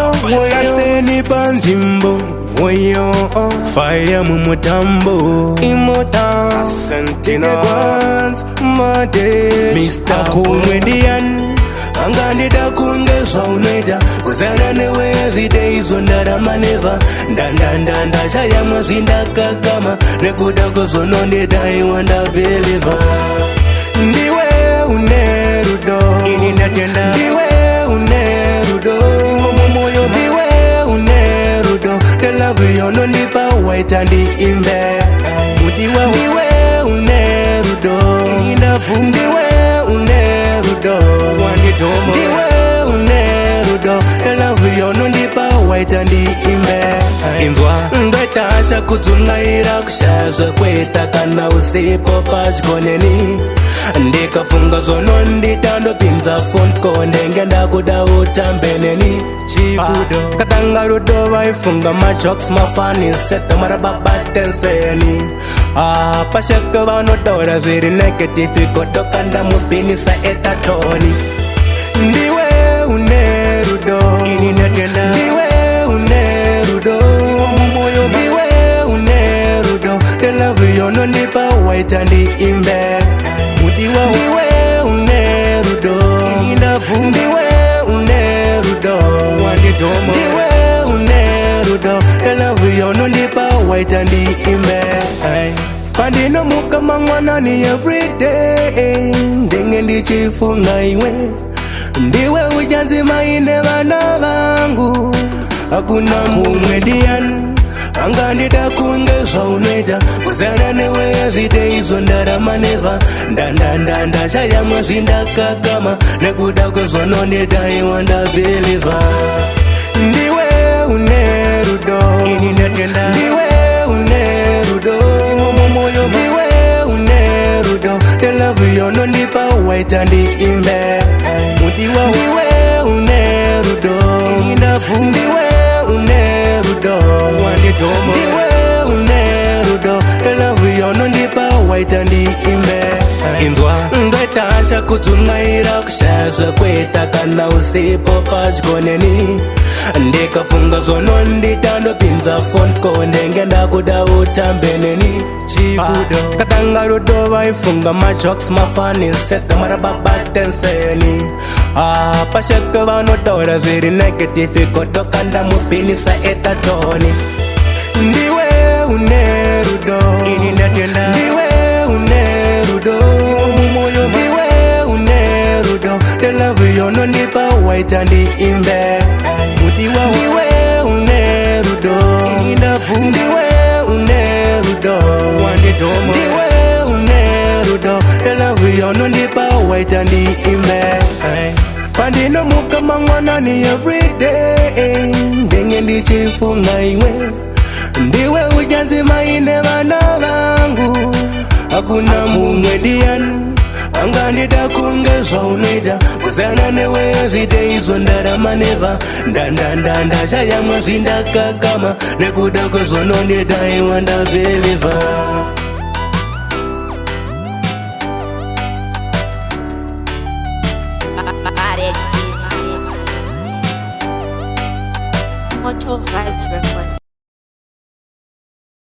kaseni panjimbo Woyo fire mumutambo Imota Santino Guns Made Mr. Comedian Angandida kungeza unweta Kuzana newe every day Zondara maneva Ndandandanda Shaya mazinda kakama Nekuda kozono ndeta iwanda believer Ndiwe unerudo Ndiwe unerudo Ndiwe unerudo The love you no nipa white and the imbe Ndiwe unerudo Ndiwe unerudo Ndiwe unerudo The love you no nipa white and the imbe Inzwa Ndwetasha kutsungaira kushazwa kweta kana usipo pachikoneni Ndikafunga zono nditando pinza phone konde ngenda kuda utambeneni Chibudo Katanga rudo vaifunga majokes mafani Seta marababatenseni Pashaka vanotaura zviri negative Kodokanda mupinisa etatoni Ndiwe unerudo Ndiwe unerudo Ndiwe unerudo The love you no nipa white and the imbe Ndiwe unerudo Ndiwe unerudo Ndiwe unerudo The love you no nipa white and the imbe Pandino muka mangwanani everyday Ndenge ndichifunga iwe Ndiwe ujanzi maine vana vangu Hakuna mumedian Angandida kungeza unweta Kuzana newe every day Zondara maneva Ndandandanda Shaya mazinda kakama Nekuda kozono ndeta iwanda believer Ndiwe unerudo Ndiwe unerudo Ndiwe unerudo The love you no nipa white and the imbe Ndiwe unerudo Ndiwe unerudo Ndiwe unerudo The love you no nipa white and the imbe Inzwa Ndwetasha kutsungaira kushazwa kweta kana usipo pachikoneni Ndikafunga zono nditando pinza phone konde ngenda kuda utambeneni Chibudo Katanga rudo vaifunga majokes mafani Seta marababatenseni Pashaka vanotaura zviri negative Kodokanda mupinisa etatoni Ndiwe unerudo Ndiwe unerudo Ndiwe unerudo The love you no nipa white and the imbe Ndiwe unerudo Ndiwe unerudo Ndiwe unerudo The love you no nipa white and the imbe Pandino muka mangwanani everyday Ndenge ndichifunga iwe Ndiwe ujanzi maine vana vangu Hakuna mumedian Angandida kungeza unweta Kuzana newe every day Zondara maneva Ndandandanda Shaya mazinda kakama Nekuda kozono ndeta iwanda believer